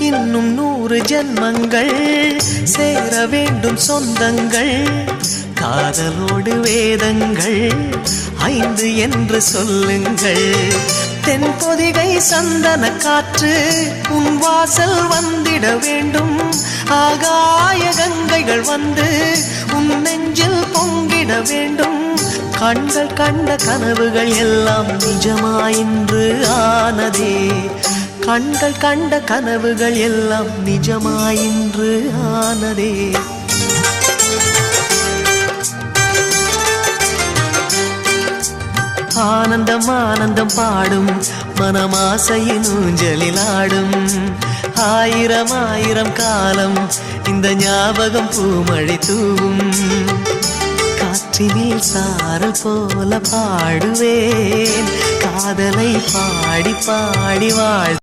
இன்னும் 100 ஜென்மங்கள் சேர வேண்டும் சொந்தங்கள். காதலோடு வேதங்கள் 5 என்று சொல்லுங்கள். தென்பொதிகை சந்தன காற்று உன் வாசல் வந்திட வேண்டும். ஆகாய கங்கைகள் வந்து உன் நெஞ்சில் பொங்கிட வேண்டும். கண்கள் கண்ட கனவுகள் எல்லாம் நிஜமாயின்று ஆனதே. கண்கள் கண்ட கனவுகள் எல்லாம் நிஜமாயின்று ஆனதே. ஆனந்தம் ஆனந்தம் பாடும் மனமாசையின் ஊஞ்சலில் ஆடும். 1000 1000 காலம் இந்த ஞாபகம் பூமழை தூவும். காற்றினில் சாரல் போல பாடுவேன் காதலை பாடி பாடி வாழ்